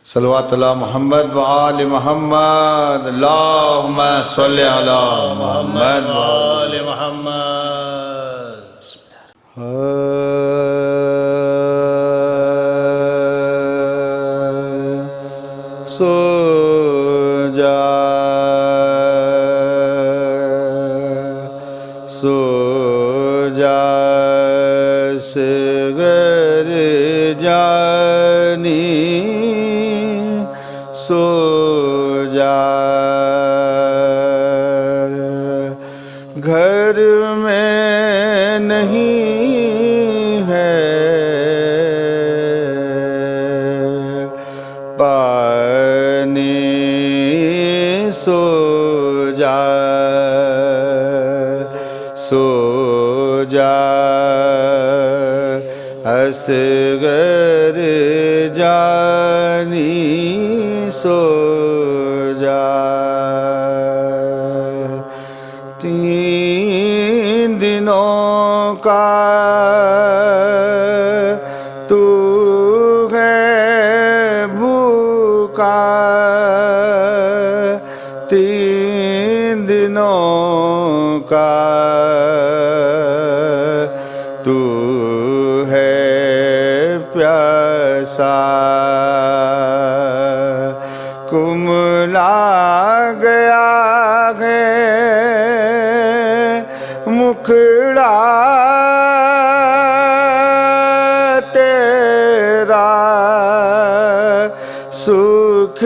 صلوات اللہ محمد و آل محمد اللہم صلی علی محمد و آل محمد. سو جا سو جا سگر جانی سو جا گھر میں نہیں ہے پانی سو جا سو جا اصغر جانی سو جا 3 دنوں کا تو ہے بھوکا 3 دنوں کا تو ہے پیاسا کملا گیا ہے مکھڑا تیرا سوکھ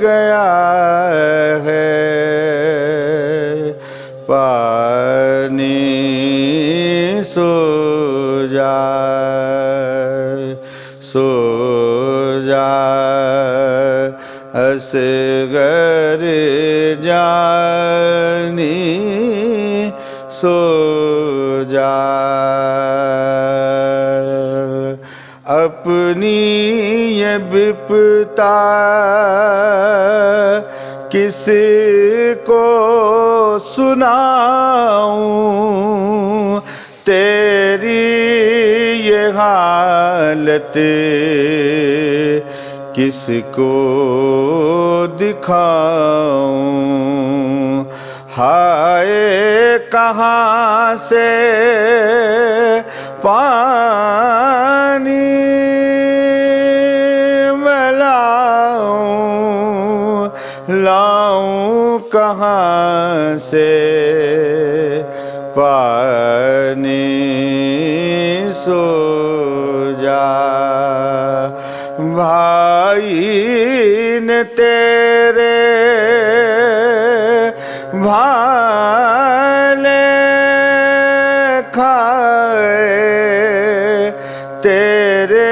گیا ہے پانی سو جا سو جا اصغر جانی سو جا اپنی یہ بپتا کس کو سناؤں تیری یہ حالت کس کو دکھاؤں ہائے کہاں سے پانی میں لاؤں کہاں سے پانی سو جا بھائی نے تیرے بھالے کھائے تیرے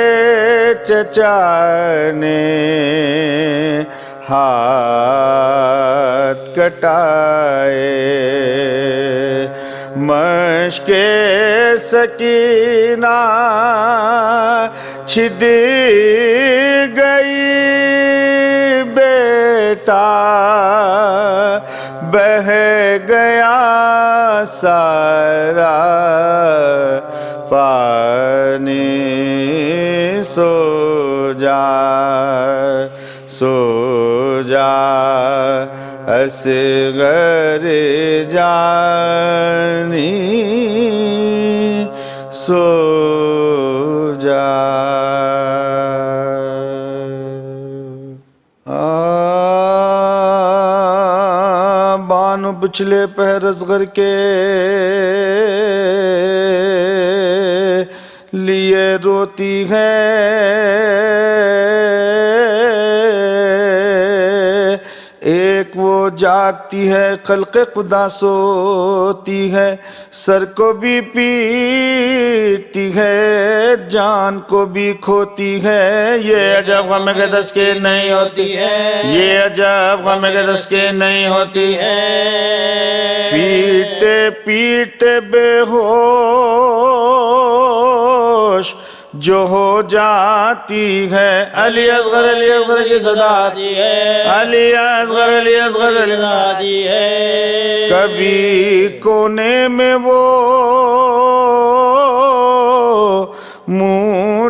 چچا نے ہاتھ کٹائے مشق سکینہ چھد گئی بیٹا بہہ گیا سارا پانی سو جا سو جا اصغر جانی سو جا بانو پچھلے پہر اصغر کے لیے روتی ہے ایک وہ جاگتی ہے خلق خدا سوتی ہے سر کو بھی پیٹتی ہے جان کو بھی کھوتی ہے یہ عجب غم کے دس کے نہیں ہوتی ہے یہ عجب غم کے دس کے نہیں ہوتی ہے پیٹے پیٹے بے ہوش جو ہو جاتی ہے علی اصغر کی صدا آتی ہے علی اصغر آتی ہے کبھی کونے میں وہ منہ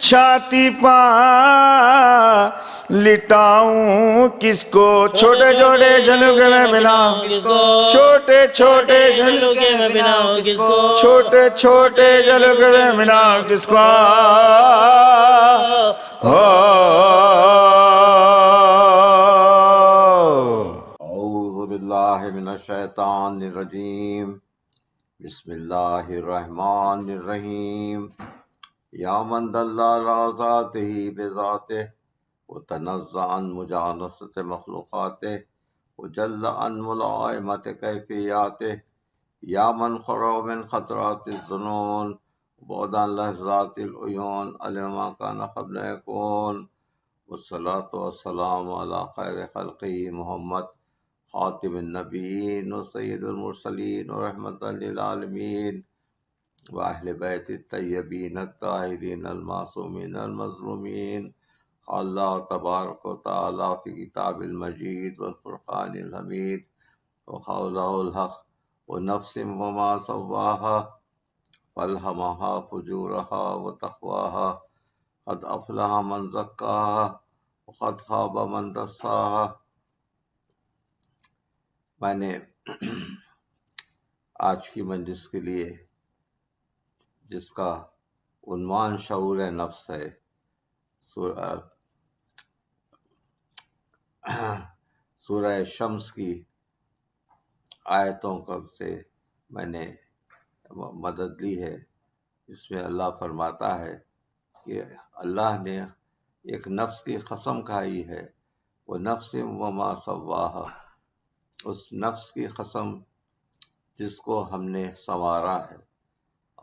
چھاتی پا لٹاؤں کس کو، چھوٹے چھوٹے جھلکے میں بناؤں کس کو، چھوٹے چھوٹے جھلکے میں بناؤں کس کو، چھوٹے چھوٹے جھلکے میں بناؤں کس کو، اعوذ باللہ من الشیطان الرجیم، بسم اللہ الرحمن الرحیم۔ یا من دل علی ذاتہ بذاتہ وتنزہ عن مجانست مخلوقاتہ وجل عن ملائمت کیفیاتہ، یا من خرج من خطرات الظنون بعد عن لحظات العیون علم ما کان قبل یکون، والصلاة والسلام علی خیر خلقہ محمد خاتم النبیین و سید المرسلین و رحمۃ للعالمین واہل بیت الطیبین الطاہرین المعصومین المظلومین۔ اللہ تبارک و تعالی فی کتاب المجید والفرقان الحمید وقولہ الحق ونفس وما سواها فالہمها فجورها وتقواها، قد افلح من زکاها وقد خاب من دساها۔ میں نے آج کی مجلس کے لیے جس کا عنوان شعور نفس ہے، سورہ شمس کی آیتوں سے میں نے مدد لی ہے۔ اس میں اللہ فرماتا ہے کہ اللہ نے ایک نفس کی قسم کھائی ہے، وہ نفس وما سواہا، اس نفس کی قسم جس کو ہم نے سنوارا ہے،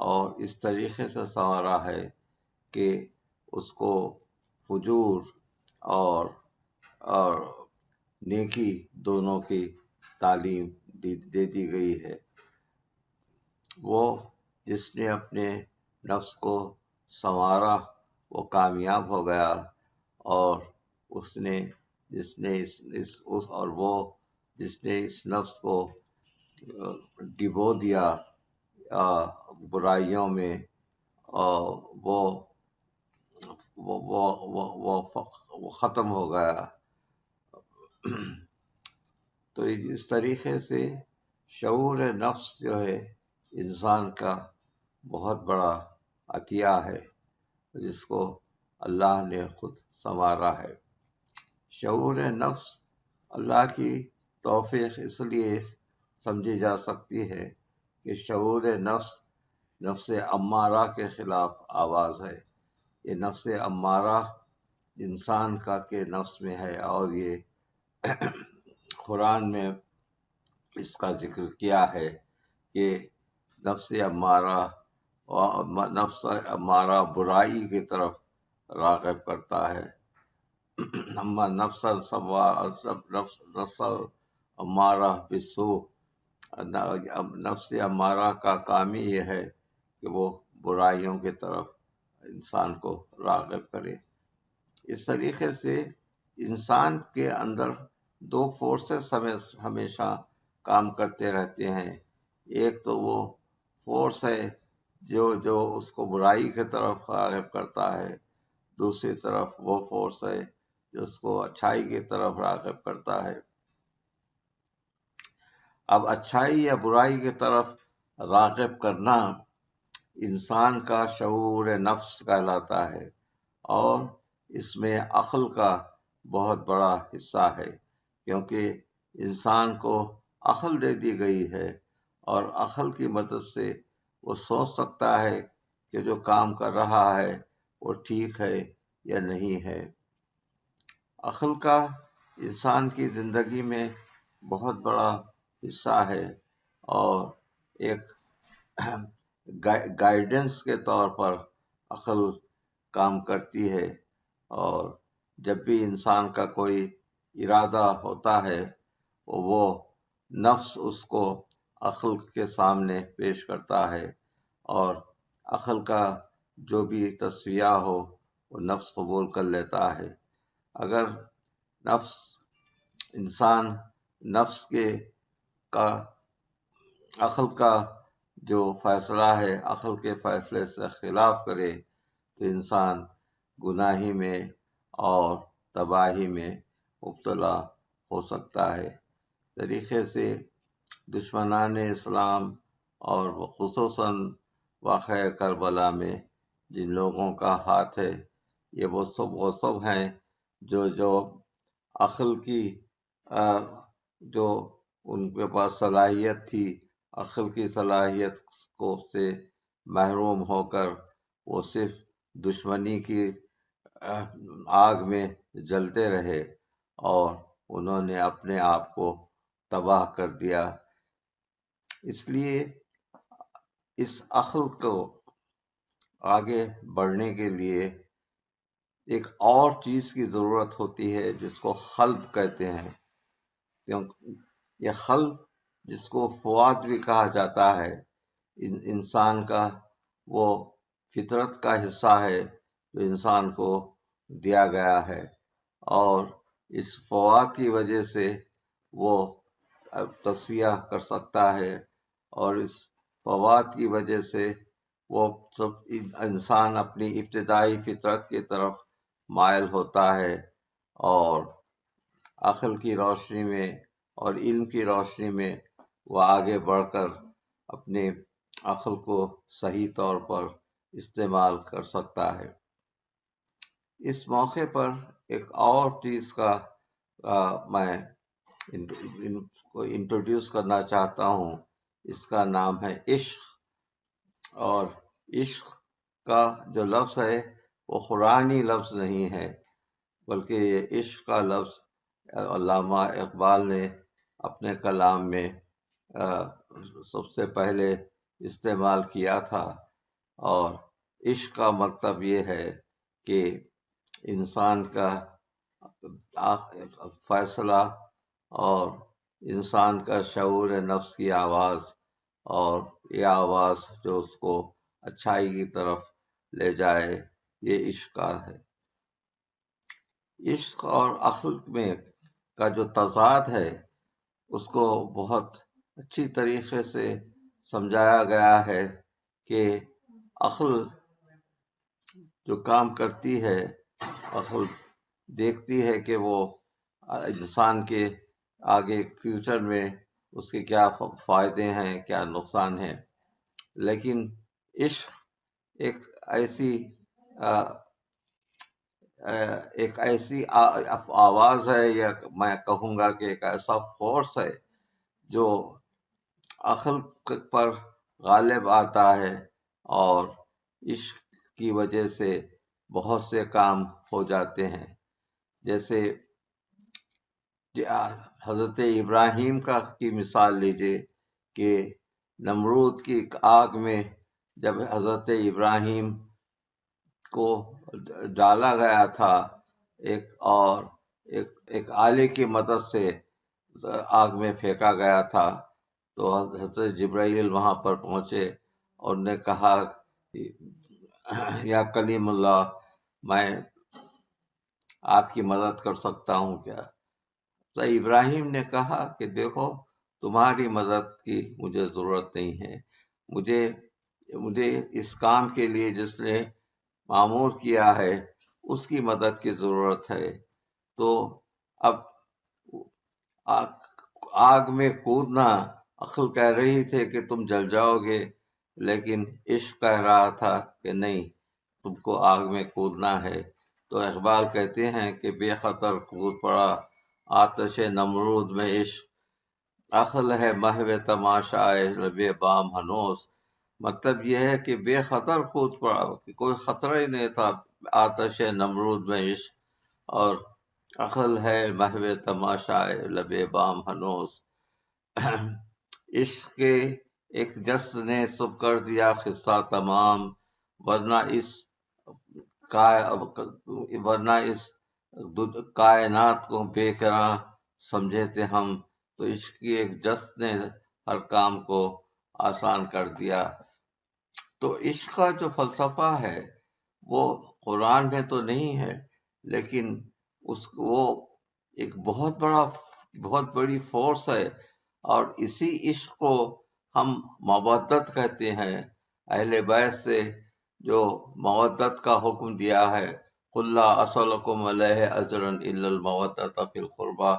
اور اس طریقے سے سنوارا ہے کہ اس کو فجور اور نیکی دونوں کی تعلیم دے دی گئی ہے۔ وہ جس نے اپنے نفس کو سنوارا وہ کامیاب ہو گیا، اور جس نے اس نفس کو ڈبو دیا برائیوں میں، وہ ختم ہو گیا۔ تو اس طریقے سے شعور نفس جو ہے انسان کا بہت بڑا عطیہ ہے، جس کو اللہ نے خود سنوارا ہے۔ شعور نفس اللہ کی توفیق اس لیے سمجھی جا سکتی ہے کہ شعور نفس امارہ کے خلاف آواز ہے۔ یہ نفس امارہ انسان کا کے نفس میں ہے، اور یہ قرآن میں اس کا ذکر کیا ہے کہ نفس امارہ برائی کی طرف راغب کرتا ہے۔ نفس امارہ بالسوء، نفس امارہ کا کام ہی یہ ہے کہ وہ برائیوں کی طرف انسان کو راغب کرے۔ اس طریقے سے انسان کے اندر دو فورسز ہمیشہ کام کرتے رہتے ہیں۔ ایک تو وہ فورس ہے جو اس کو برائی کی طرف راغب کرتا ہے، دوسری طرف وہ فورس ہے جو اس کو اچھائی کی طرف راغب کرتا ہے۔ اب اچھائی یا برائی کی طرف راغب کرنا انسان کا شعور نفس کہلاتا ہے، اور اس میں عقل کا بہت بڑا حصہ ہے، کیونکہ انسان کو عقل دے دی گئی ہے، اور عقل کی مدد سے وہ سوچ سکتا ہے کہ جو کام کر رہا ہے وہ ٹھیک ہے یا نہیں ہے۔ عقل کا انسان کی زندگی میں بہت بڑا حصہ ہے، اور ایک گائیڈنس کے طور پر عقل کام کرتی ہے، اور جب بھی انسان کا کوئی ارادہ ہوتا ہے وہ نفس اس کو عقل کے سامنے پیش کرتا ہے، اور عقل کا جو بھی تصفیہ ہو وہ نفس قبول کر لیتا ہے۔ اگر نفس کا عقل کا جو فیصلہ ہے عقل کے فیصلے سے خلاف کرے تو انسان گناہی میں اور تباہی میں مبتلا ہو سکتا ہے۔ طریقے سے دشمنان اسلام اور خصوصاً واقعہ کربلا میں جن لوگوں کا ہاتھ ہے، یہ وہ سب ہیں جو عقل کی جو ان کے پاس صلاحیت تھی، عقل کی صلاحیت کو سے محروم ہو کر وہ صرف دشمنی کی آگ میں جلتے رہے اور انہوں نے اپنے آپ کو تباہ کر دیا۔ اس لیے اس عقل کو آگے بڑھنے کے لیے ایک اور چیز کی ضرورت ہوتی ہے جس کو قلب کہتے ہیں، کیونکہ یہ قلب جس کو فؤاد بھی کہا جاتا ہے، انسان کا وہ فطرت کا حصہ ہے جو انسان کو دیا گیا ہے، اور اس فؤاد کی وجہ سے وہ تصفیہ کر سکتا ہے، اور اس فوات کی وجہ سے وہ سب انسان اپنی ابتدائی فطرت کی طرف مائل ہوتا ہے، اور عقل کی روشنی میں اور علم کی روشنی میں وہ آگے بڑھ کر اپنے عقل کو صحیح طور پر استعمال کر سکتا ہے۔ اس موقع پر ایک اور چیز کا میں کو انٹروڈیوس کرنا چاہتا ہوں، اس کا نام ہے عشق۔ اور عشق کا جو لفظ ہے وہ قرآنی لفظ نہیں ہے، بلکہ یہ عشق کا لفظ علامہ اقبال نے اپنے کلام میں سب سے پہلے استعمال کیا تھا، اور عشق کا مطلب یہ ہے کہ انسان کا فیصلہ اور انسان کا شعور نفس کی آواز، اور یہ آواز جو اس کو اچھائی کی طرف لے جائے، یہ عشق کا ہے۔ عشق اور عقل میں کا جو تضاد ہے اس کو بہت اچھی طریقے سے سمجھایا گیا ہے کہ عقل جو کام کرتی ہے، عقل دیکھتی ہے کہ وہ انسان کے آگے فیوچر میں اس کے کیا فائدے ہیں، کیا نقصان ہیں، لیکن عشق ایک ایسی آواز ہے، یا میں کہوں گا کہ ایک ایسا فورس ہے جو عقل پر غالب آتا ہے، اور عشق کی وجہ سے بہت سے کام ہو جاتے ہیں۔ جیسے حضرت ابراہیم کی مثال لیجئے کہ نمرود کی آگ میں جب حضرت ابراہیم کو ڈالا گیا تھا، ایک آلے کی مدد سے آگ میں پھینکا گیا تھا، تو حضرت جبرائیل وہاں پر پہنچے اور نے کہا یا کلیم اللہ، میں آپ کی مدد کر سکتا ہوں کیا؟ تو ابراہیم نے کہا کہ دیکھو، تمہاری مدد کی مجھے ضرورت نہیں ہے، مجھے اس کام کے لیے جس نے معمور کیا ہے اس کی مدد کی ضرورت ہے۔ تو اب آگ میں کودنا، عقل کہہ رہی تھی کہ تم جل جاؤ گے، لیکن عشق کہہ رہا تھا کہ نہیں، تم کو آگ میں کودنا ہے۔ تو اقبال کہتے ہیں کہ بے خطر کود پڑا آتش نمرود میں عشق، عقل ہے محو تماشائے لب بام ہنوز۔ مطلب یہ ہے کہ بے خطر کود پڑا، کہ کوئی خطرہ ہی نہیں تھا آتش نمرود میں عشق، اور عقل ہے محو تماشائے لب بام ہنوز۔ عشق کے ایک جس نے سب کر دیا قصہ تمام، ورنہ اس کائنات کو بے قرار سمجھے تھے ہم۔ تو عشق کی ایک جس نے ہر کام کو آسان کر دیا۔ تو عشق کا جو فلسفہ ہے وہ قرآن میں تو نہیں ہے، لیکن وہ ایک بہت بڑی فورس ہے، اور اسی عشق کو ہم مودت کہتے ہیں۔ اہل بیت سے جو مودت کا حکم دیا ہے قل لا اسألکم علیہ اجرا الا المودۃ فی القربى،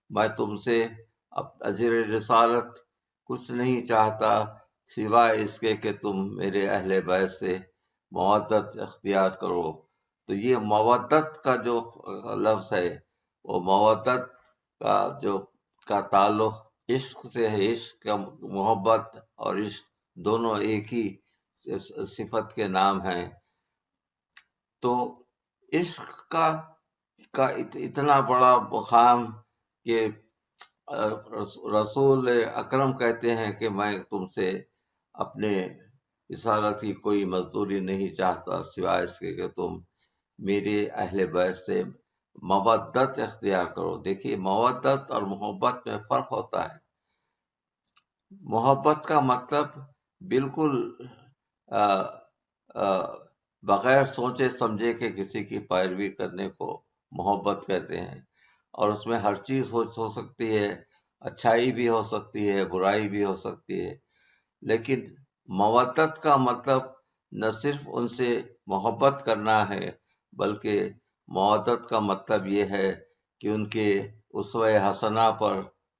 میں تم سے اجر رسالت کچھ نہیں چاہتا سوائے اس کے کہ تم میرے اہل بیت سے مودت اختیار کرو۔ تو یہ مودت کا جو لفظ ہے، وہ مودت کا تعلق عشق سے ہے۔ عشق کا محبت اور عشق دونوں ایک ہی صفت کے نام ہیں۔ تو عشق کا اتنا بڑا مقام کہ رسول اکرم کہتے ہیں کہ میں تم سے اپنے رسالت کی کوئی مزدوری نہیں چاہتا سوائے اس کے کہ تم میرے اہل بیت سے مودت اختیار کرو۔ دیکھیے، مودت اور محبت میں فرق ہوتا ہے۔ محبت کا مطلب بالکل بغیر سوچے سمجھے کہ کسی کی پیروی کرنے کو محبت کہتے ہیں، اور اس میں ہر چیز ہو سکتی ہے، اچھائی بھی ہو سکتی ہے، برائی بھی ہو سکتی ہے۔ لیکن مودت کا مطلب نہ صرف ان سے محبت کرنا ہے، بلکہ مودت کا مطلب یہ ہے کہ ان کے اسوہ حسنہ پر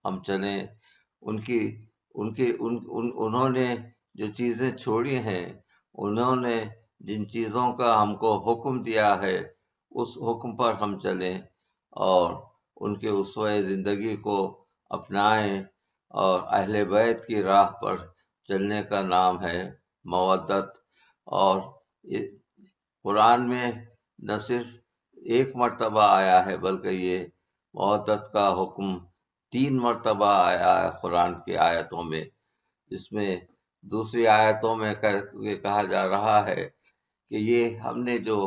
ہم چلیں، انہوں نے جو چیزیں چھوڑی ہیں، انہوں نے جن چیزوں کا ہم کو حکم دیا ہے، اس حکم پر ہم چلیں اور ان کے اسوہ زندگی کو اپنائیں، اور اہل بیت کی راہ پر چلنے کا نام ہے مودت۔ اور قرآن میں نہ صرف ایک مرتبہ آیا ہے، بلکہ یہ مودت کا حکم 3 مرتبہ آیا ہے قرآن کی آیتوں میں، جس میں دوسری آیتوں میں یہ کہا جا رہا ہے کہ یہ ہم نے جو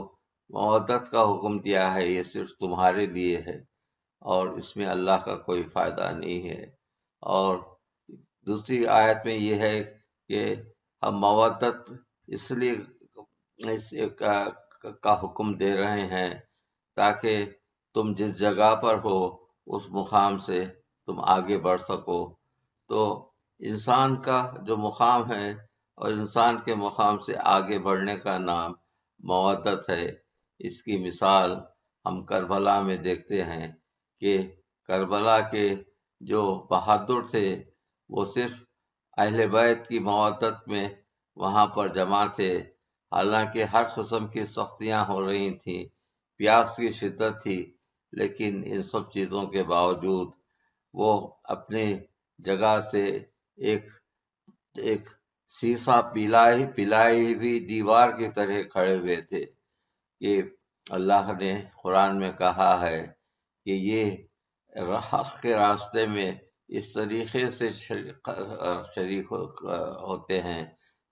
مودت کا حکم دیا ہے یہ صرف تمہارے لیے ہے، اور اس میں اللہ کا کوئی فائدہ نہیں ہے۔ اور دوسری آیت میں یہ ہے کہ ہم مودت اس لیے کا حکم دے رہے ہیں تاکہ تم جس جگہ پر ہو اس مقام سے تم آگے بڑھ سکو۔ تو انسان کا جو مقام ہے اور انسان کے مقام سے آگے بڑھنے کا نام مودت ہے۔ اس کی مثال ہم کربلا میں دیکھتے ہیں کہ کربلا کے جو بہادر تھے وہ صرف اہل بیت کی مودت میں وہاں پر جمع تھے، حالانکہ ہر قسم کی سختیاں ہو رہی تھیں، پیاس کی شدت تھی، لیکن ان سب چیزوں کے باوجود وہ اپنے جگہ سے ایک سیسا پلائی ہوئی دیوار کی طرح کھڑے ہوئے تھے کہ اللہ نے قرآن میں کہا ہے کہ یہ حق کے راستے میں اس طریقے سے شریک ہوتے ہیں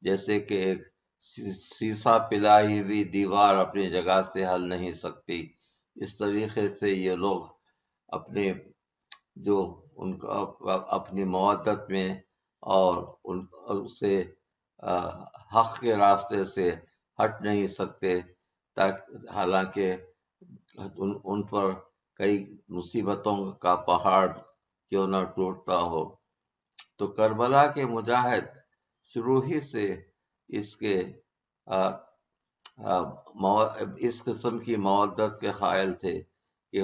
جیسے کہ ایک سیسا پلائی ہوئی دیوار اپنی جگہ سے ہل نہیں سکتی۔ اس طریقے سے یہ لوگ اپنی مودت میں اور ان سے حق کے راستے سے ہٹ نہیں سکتے، حالانکہ ان پر کئی مصیبتوں کا پہاڑ کیوں نہ ٹوٹتا ہو۔ تو کربلا کے مجاہد شروع ہی سے اس قسم کی مودت کے قائل تھے کہ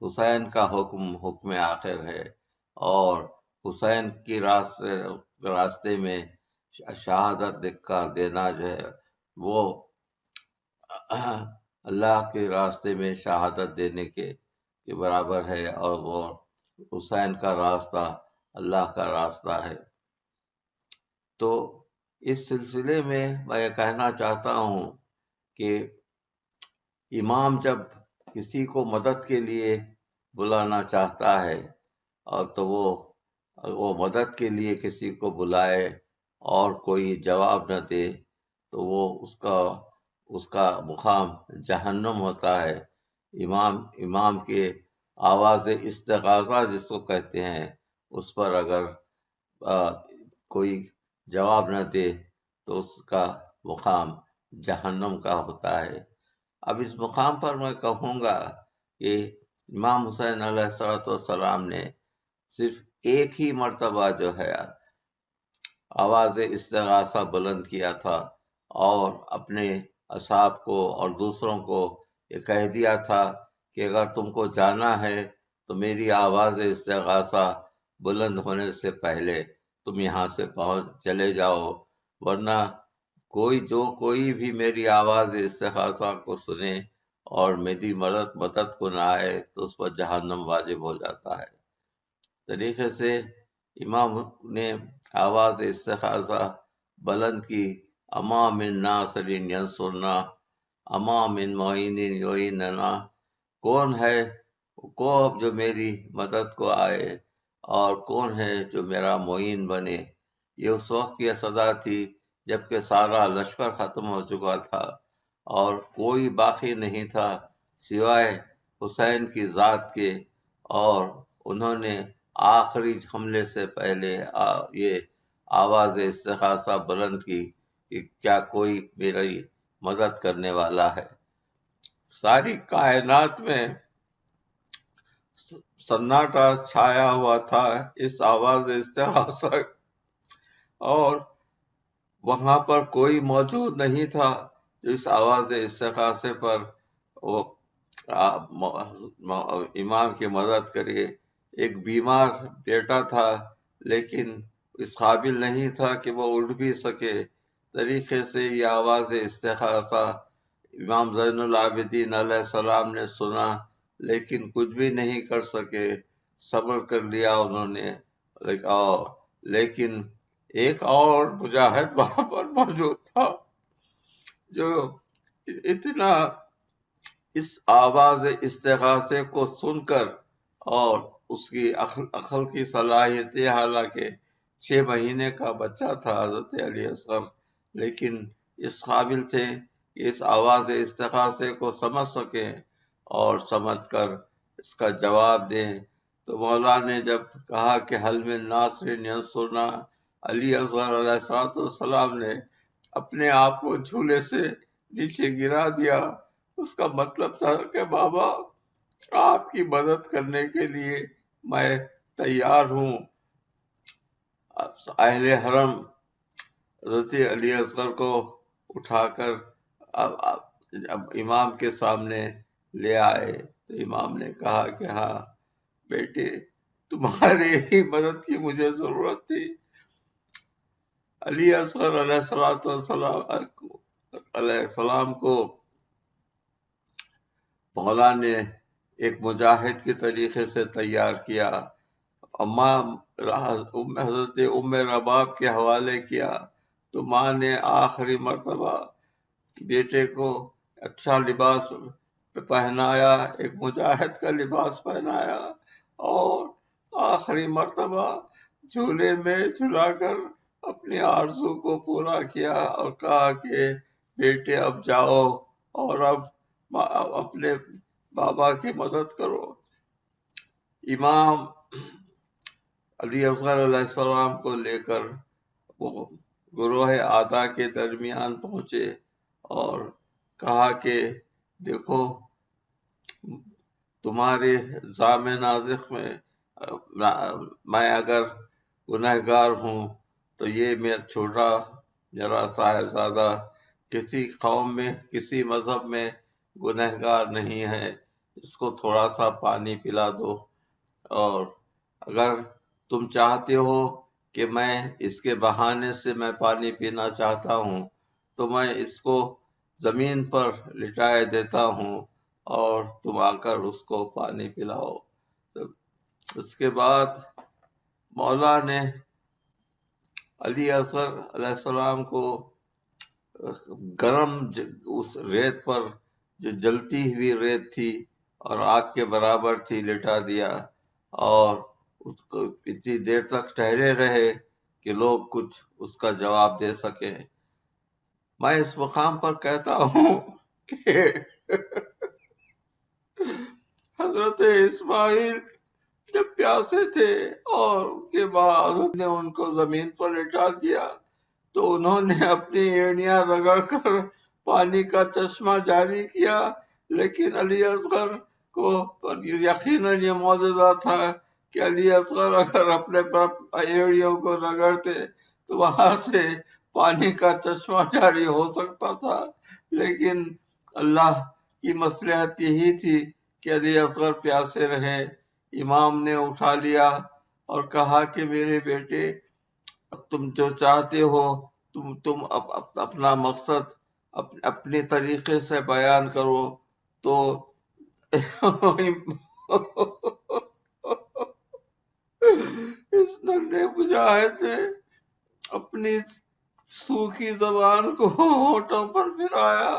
حسین کا حکم آخر ہے، اور حسین کی راستے میں شہادت کا دینا جو ہے وہ اللہ کے راستے میں شہادت دینے کے برابر ہے، اور وہ حسین کا راستہ اللہ کا راستہ ہے۔ تو اس سلسلے میں یہ کہنا چاہتا ہوں کہ امام جب کسی کو مدد کے لیے بلانا چاہتا ہے اور تو وہ مدد کے لیے کسی کو بلائے اور کوئی جواب نہ دے تو وہ اس کا مقام جہنم ہوتا ہے۔ امام کے آواز استغاثہ جس کو کہتے ہیں، اس پر اگر کوئی جواب نہ دے تو اس کا مقام جہنم کا ہوتا ہے۔ اب اس مقام پر میں کہوں گا کہ امام حسین علیہ السلام نے صرف ایک ہی مرتبہ جو ہے آواز استغاثہ بلند کیا تھا، اور اپنے اصحاب کو اور دوسروں کو یہ کہہ دیا تھا کہ اگر تم کو جانا ہے تو میری آواز استغاثہ بلند ہونے سے پہلے تم یہاں سے چلے جاؤ، ورنہ کوئی بھی میری آواز استغاثہ کو سنے اور میری مدد کو نہ آئے تو اس پر جہنم واجب ہو جاتا ہے۔ طریقے سے امام نے آواز استغاثہ بلند کی، اما من ناصر ینصرنا، اما من معین یعیننا، کون ہے جو میری مدد کو آئے اور کون ہے جو میرا معین بنے۔ یہ اس وقت کی صدا تھی جبکہ سارا لشکر ختم ہو چکا تھا اور کوئی باقی نہیں تھا سوائے حسین کی ذات کے، اور انہوں نے آخری حملے سے پہلے یہ آواز استغاثہ بلند کی کہ کیا کوئی میری مدد کرنے والا ہے۔ ساری کائنات میں سناٹا چھایا ہوا تھا اس آواز استغاثہ، اور وہاں پر کوئی موجود نہیں تھا جو اس آواز استغاثے پر وہ امام کی مدد کرے۔ ایک بیمار بیٹا تھا لیکن اس قابل نہیں تھا کہ وہ اٹھ بھی سکے۔ طریقے سے یہ آواز استغاثہ امام زین العابدین علیہ السلام نے سنا لیکن کچھ بھی نہیں کر سکے، صبر کر لیا انہوں نے۔ لیکن ایک اور مجاہد وہاں پر موجود تھا جو اتنا اس آواز استغاثے کو سن کر اور اس کی عقل کی صلاحیتیں، حالانکہ 6 مہینے کا بچہ تھا حضرت علی اصغر، لیکن اس قابل تھے کہ اس آواز استغاثے کو سمجھ سکیں اور سمجھ کر اس کا جواب دیں۔ تو مولا نے جب کہا کہ حل من ناصر ینصرنا، علی اصغر علیہ السلام نے اپنے آپ کو جھولے سے نیچے گرا دیا۔ اس کا مطلب تھا کہ بابا آپ کی مدد کرنے کے لیے میں تیار ہوں۔ اہل حرم حضرت علی اصغر کو اٹھا کر اب امام کے سامنے لے آئے تو امام نے کہا کہ ہاں بیٹے، تمہاری ہی مدد کی مجھے ضرورت تھی۔ علی اصغر علیہ السلام کو مولا نے ایک مجاہد کے طریقے سے تیار کیا، حضرت ام رباب کے حوالے کیا، تو ماں نے آخری مرتبہ بیٹے کو اچھا لباس پہنایا، ایک مجاہد کا لباس پہنایا، اور آخری مرتبہ جھولے میں جھلا کر اپنی آرزو کو پورا کیا اور کہا کہ بیٹے اب جاؤ اور اب اپنے بابا کی مدد کرو۔ امام علی اصغر علیہ السلام کو لے کر وہ گروہ آدھا کے درمیان پہنچے اور کہا کہ دیکھو تمہارے ذام نازک میں اگر گنہگار ہوں تو یہ میرا چھوٹا میرا صاحبزادہ کسی قوم میں کسی مذہب میں گنہگار نہیں ہے، اس کو تھوڑا سا پانی پلا دو، اور اگر تم چاہتے ہو کہ میں اس کے بہانے سے میں پانی پینا چاہتا ہوں تو میں اس کو زمین پر لٹائے دیتا ہوں اور تم آ کر اس کو پانی پلاؤ۔ اس کے بعد مولا نے علی اصغر علیہ السلام کو گرم اس ریت پر جو جلتی ہوئی ریت تھی اور آگ کے برابر تھی لٹا دیا، اور اس کو اتنی دیر تک ٹھہرے رہے کہ لوگ کچھ اس کا جواب دے سکیں۔ میں اس مقام پر کہتا ہوں کہ حضرت اسماعیل جب پیاسے تھے اور ان کے بعد نے ان کو زمین پر لٹا دیا تو انہوں نے اپنی ایڑیاں رگڑ کر پانی کا چشمہ جاری کیا، لیکن علی اصغر کو یقیناً یہ معجزہ تھا کہ علی اصغر اگر اپنے ایڑیوں کو رگڑتے تو وہاں سے پانی کا چشمہ جاری ہو سکتا تھا، لیکن اللہ کی مصلحت یہی تھی کہ علی اصغر پیاسے رہیں۔ امام نے اٹھا لیا اور کہا کہ میرے بیٹے، تم جو چاہتے ہو تم اپنا مقصد اپنے طریقے سے بیان کرو۔ تو اس ننھے مجاہد نے اپنی سوکھی زبان کو ہونٹوں پر پھرایا۔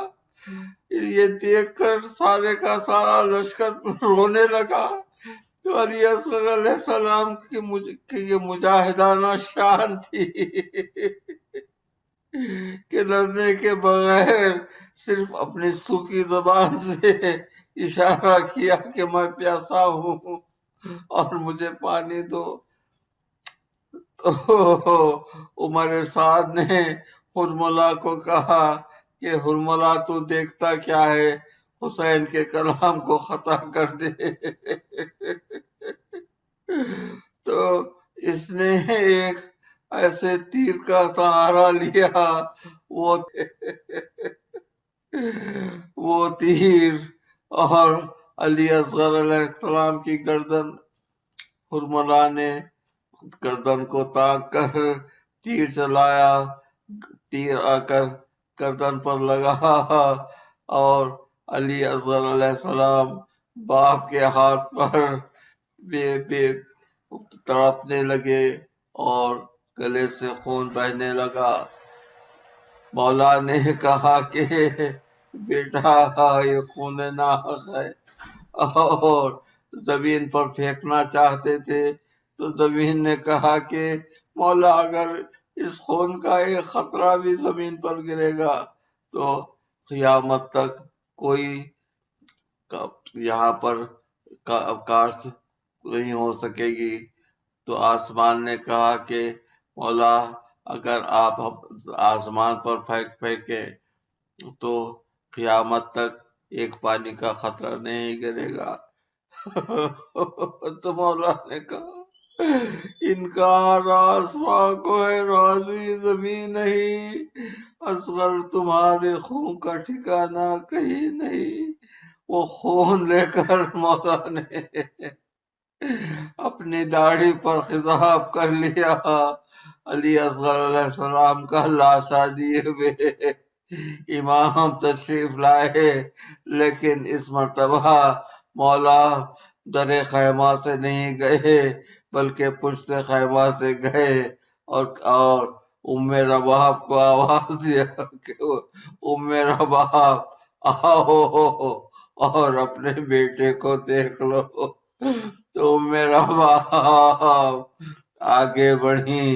یہ دیکھ کر سارے کا سارا لشکر رونے لگا۔ تو علی اصغر علیہ السلام کی یہ مجاہدانہ شان تھی کہ لڑنے کے بغیر صرف اپنی سوکھی زبان سے اشارہ کیا کہ میں پیاسا ہوں اور مجھے پانی دو۔ تو عمر سعد نے حرملہ کو کہا کہ حرملہ تو دیکھتا کیا ہے، حسین کے کلام کو خطا کر دے۔ تو اس نے ایک ایسے تیر کا سہارا لیا، وہ تیر اور علی اصغر علیہ السلام کی گردن، حرملہ نے گردن کو تاک کر تیر چلایا، تیر آ کر گردن پر لگا اور علی اصغر علیہ السلام باپ کے ہاتھ پر بے تڑپنے لگے اور گلے سے خون بہنے لگا۔ مولا نے کہا کہ بیٹا یہ خون ناحق ہے، اور زمین پر پھینکنا چاہتے تھے تو زمین نے کہا کہ مولا اگر اس خون کا ایک خطرہ بھی زمین پر گرے گا تو قیامت تک کوئی یہاں پر کاشت نہیں ہو سکے گی۔ تو آسمان نے کہا کہ مولا اگر آپ آسمان پر پھینکیں تو قیامت تک ایک پانی کا خطرہ نہیں گرے گا۔ تو مولا نے کہا انکار آسمان کو ہے، راضی زمین نہیں، اصغر تمہارے خون کا ٹھکانہ کہیں نہیں۔ وہ خون لے کر مولا نے اپنی داڑھی پر خطاب کر لیا، علی اصغر علیہ السلام کا لاشا دیے ہوئے امام تشریف لائے، لیکن اس مرتبہ مولا در خیمہ سے نہیں گئے بلکہ پشت خیمہ سے گئے اور ام رباب کو آواز دیا کہ ام رباب آؤ اور اپنے بیٹے کو دیکھ لو۔ تو ام رباب آگے بڑھی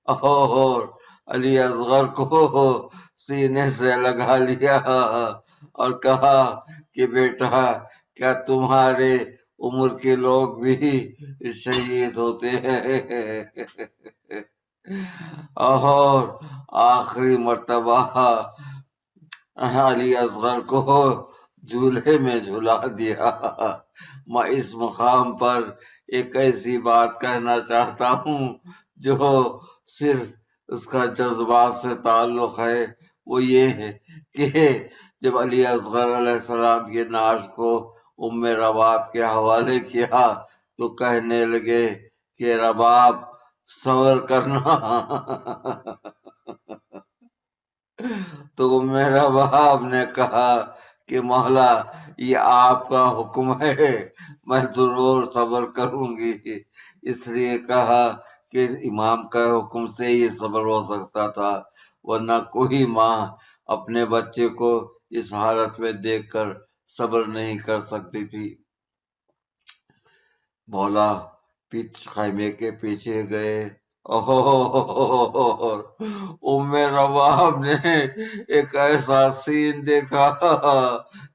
اور علی اصغر کو سینے سے لگا لیا اور کہا کہ بیٹا کیا تمہارے عمر کے لوگ بھی شہید ہوتے ہیں؟ اور آخری مرتبہ علی اصغر کو جھولے میں جھلا دیا۔ میں اس مقام پر ایک ایسی بات کہنا چاہتا ہوں جو صرف اس کا جذبات سے تعلق ہے، وہ یہ ہے کہ جب علی اصغر علیہ السلام کی نعش کو ام رباب کے حوالے کیا تو کہنے لگے کہ رباب صبر کرنا۔ تو ام رباب نے کہا کہ مولا یہ آپ کا حکم ہے، میں ضرور صبر کروں گی۔ اس لیے کہا کہ امام کا حکم سے ہی صبر ہو سکتا تھا، ورنہ کوئی ماں اپنے بچے کو اس حالت میں دیکھ کر صبر نہیں کر سکتی تھی۔ مولا خیمے کے پیچھے گئے اور ام رباب نے ایک ایسا سین دیکھا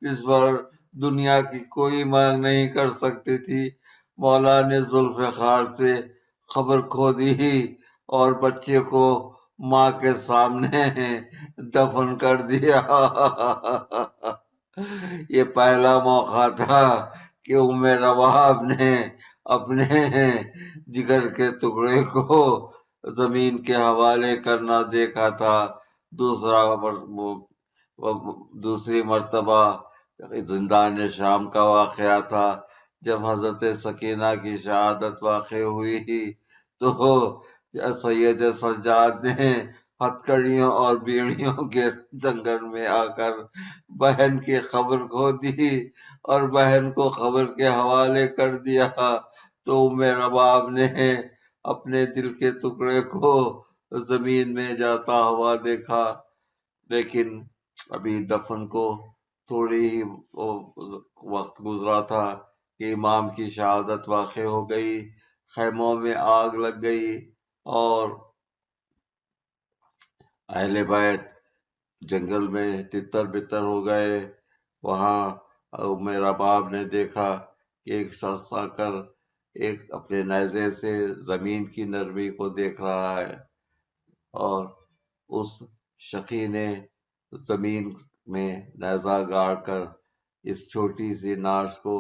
جس پر دنیا کی کوئی مانگ نہیں کر سکتی تھی۔ مولا نے ذوالفقار سے خبر کھو دی اور بچے کو ماں کے سامنے دفن کر دیا۔ یہ پہلا موقع تھا کہ ام رباب نے اپنے جگر کے ٹکڑے کو زمین کے حوالے کرنا دیکھا تھا۔ دوسرا وہ دوسری مرتبہ زندان شام کا واقعہ تھا، جب حضرت سکینہ کی شہادت واقع ہوئی تو سید سجاد نے ہتھکڑیوں اور بیڑیوں کے جنگل میں آ کر بہن کی خبر کھو دی اور بہن کو خبر کے حوالے کر دیا، تو رباب نے اپنے دل کے ٹکڑے کو زمین میں جاتا ہوا دیکھا، لیکن ابھی دفن کو تھوڑی ہی وقت گزرا تھا کہ امام کی شہادت واقع ہو گئی، خیموں میں آگ لگ گئی اور اہل بیت جنگل میں تتر بتر ہو گئے۔ وہاں رباب نے دیکھا کہ ایک شخص آ کر ایک اپنے نیزے سے زمین کی نرمی کو دیکھ رہا ہے، اور اس شقی نے زمین میں نیزہ گاڑ کر اس چھوٹی سی ناش کو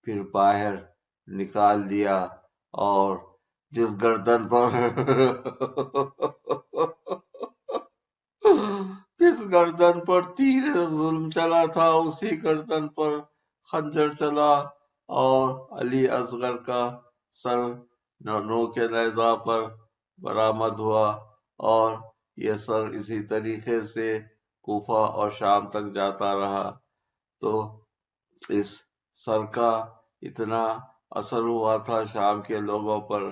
پھر باہر نکال دیا، اور جس گردن پر جس گردن پر تیر ظلم چلا تھا اسی گردن پر خنجر چلا، اور علی اصغر کا سر نو کے نیزہ پر برآمد ہوا، اور یہ سر اسی طریقے سے کوفہ اور شام تک جاتا رہا۔ تو اس سر کا اتنا اثر ہوا تھا شام کے لوگوں پر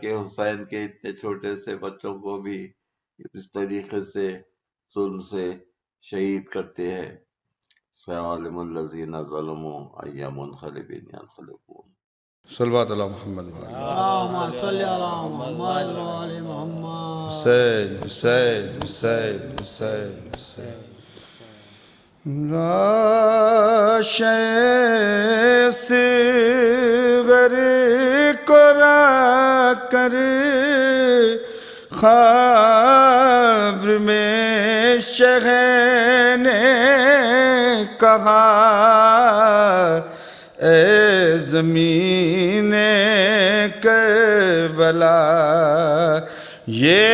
کہ حسین کے اتنے چھوٹے سے بچوں کو بھی اس طریقے سے ظلم سے شہید کرتے ہیں۔ سیعلم الذین ظلموا ای منقلب ینقلبون۔ صلوات علی محمد اللهم صل على محمد وآل محمد۔ حسین حسین حسین حسین حسین لاش صغر کو رکھ کر قبر میں شہہ نے کہا، اے زمین کربلا یہ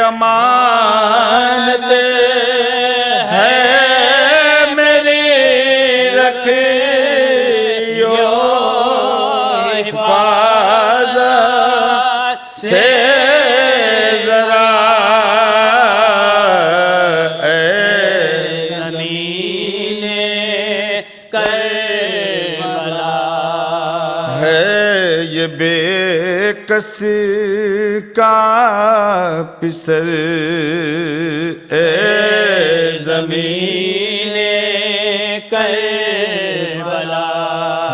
امانت ہے میری، رکھیو حفاظت سے ذرا، اے زمین کربلا ہے یہ بے کس کا پسر، اے زمین کربلا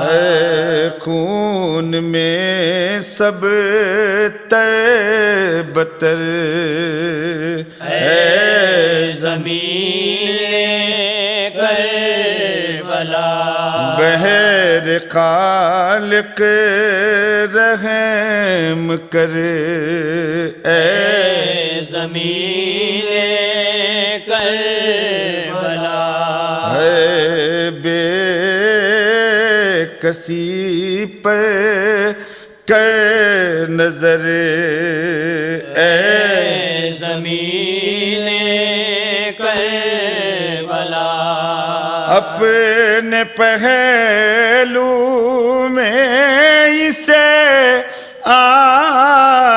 ہے خون میں سب تر بتر، اے زمین کربلا بہر خالق رحم کر، اے زمین کربلا ہے بے کسی پر کر نظر، اے زمین کربلا اپنے پہلو میں اسے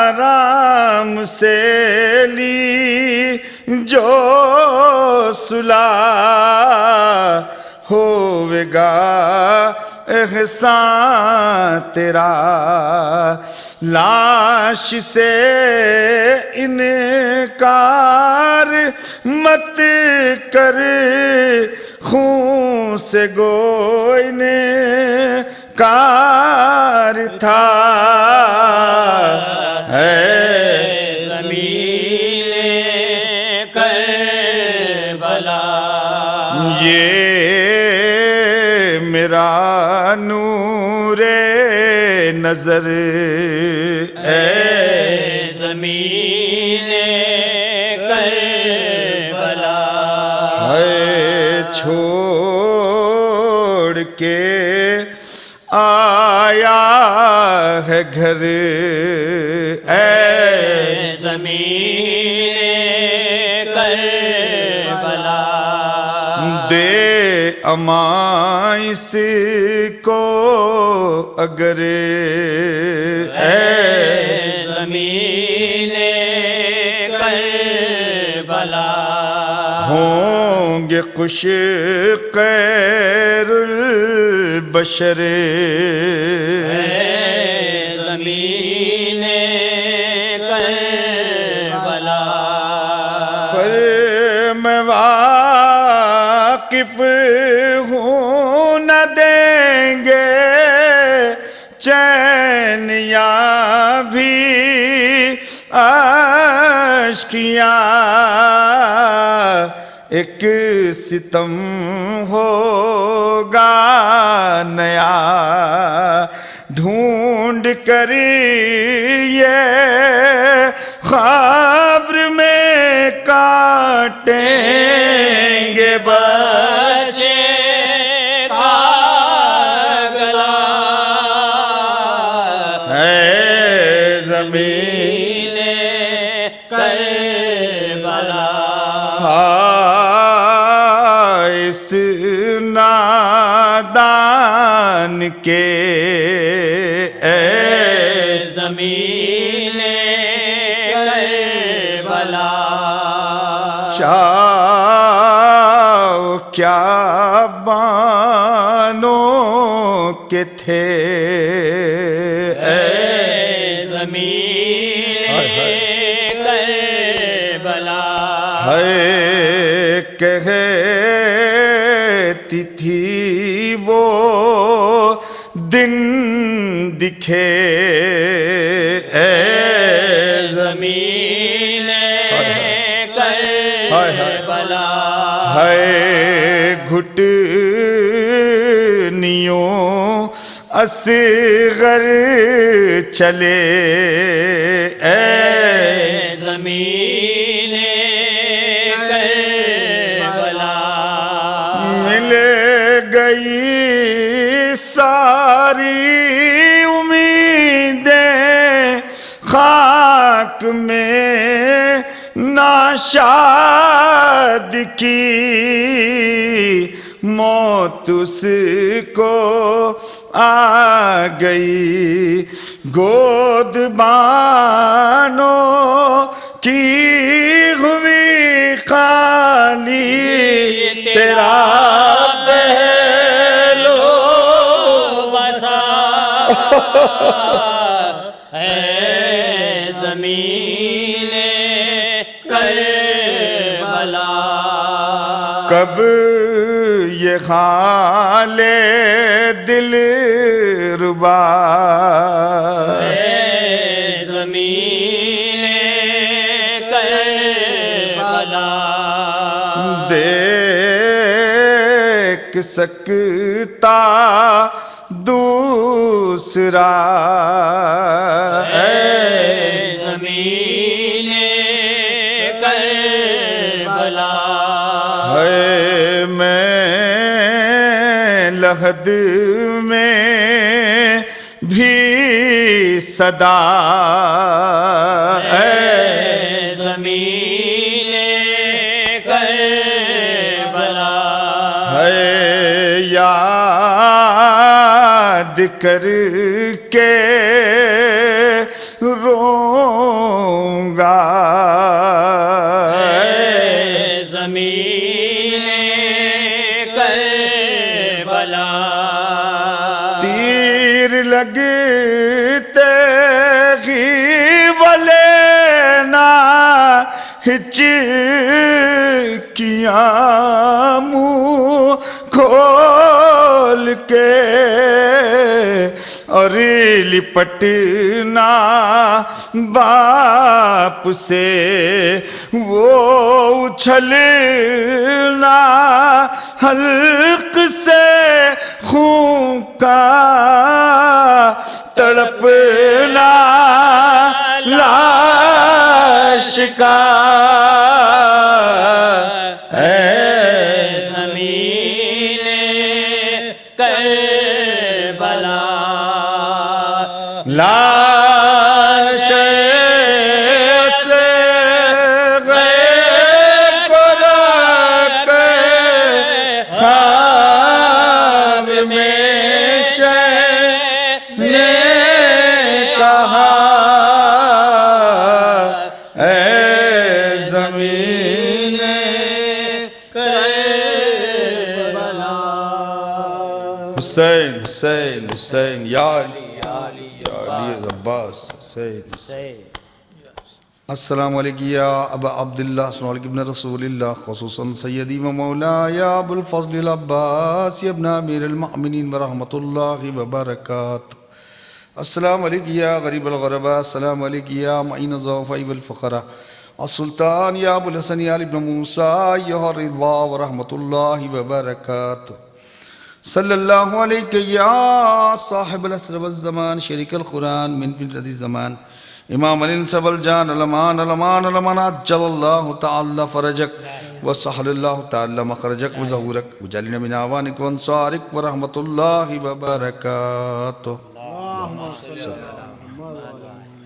آرام سے لی جو صلح ہوئے گا احسان تیرا، لاش سے انکار مت کر، خون سے گوئی نے کار تھا، ہے زمین کربلا یہ میرا نور نظر، اے زمین کربلا ہے چھوڑ کے آیا ہے گھر، اے زمین کربلا اماں اس کو اگر اے زمین کربلا ہوں گے خوش خیر البشر زمین کربلا پر میں واقف ہوں نہ دیں گے چین یا بھی اشکیاں ایک ستم ہوگا نیا ڈھونڈ کر یہ خبر میں کاٹیں گے بچے کا گلا اے زمین کربلا اس نادان کے اے زمین کربلا چاؤ کیا بانوں کے تھے اے زمین کربلا ہے کہتی تھی وہ دن دکھے اے زمین کربلا ہے گھٹنیوں اصغر چلے اے زمین کربلا مل گئی ساری امیدیں خاک میں ناشاد کی موت اس کو آ گئی گود بانوں کی ہوئی خالی تیرا پہلو بسا اے زمین کربلا کب یہ حال دل ربا اے زمین کربلا دیکھ سکتا دوسرا اے زمین کربلا ہے میں لحد میں بھی صدا اے زمین کربلا ہے یاد کر کے روں گا زمین کربلا تیر لگتے ہی ولینا ہچکیاں منہ کھول کے اور لپٹنا باپ سے وہ اچھلنا حلق سے خون کا تڑپنا لاش کا زمین کربلا لاش سے گئے کو رکھ اے زمین حسین حسین حسین یا علی عباس حسین السلام علیکم یا ابا عبداللہ السلام علیکم ابن رسول اللہ خصوصاً سیدی و مولایا ابو الفضل العباس ابن امیر المؤمنین ورحمۃ اللہ وبرکاتہ السلام علیکم یا غریب الغرباء السلام علیکم یا معین الضعفاء والفقراء السلطان یا ابو الحسن یا ابن موسیٰ یا الرضا ورحمۃ اللہ وبرکاتہ صلی اللہ علیہ یا صاحب العصر والزمان شریک القرآن من فطرت الزمان امام الانس والجان الامان الامان الامان عجل اللہ تعالی فرجک وسحل اللہ تعالی مخرجک وظہورک وجعلنا من اعوانک وانصارک ورحمۃ اللہ وبرکاتہ اللہم صلی اللہ علیہ وسلم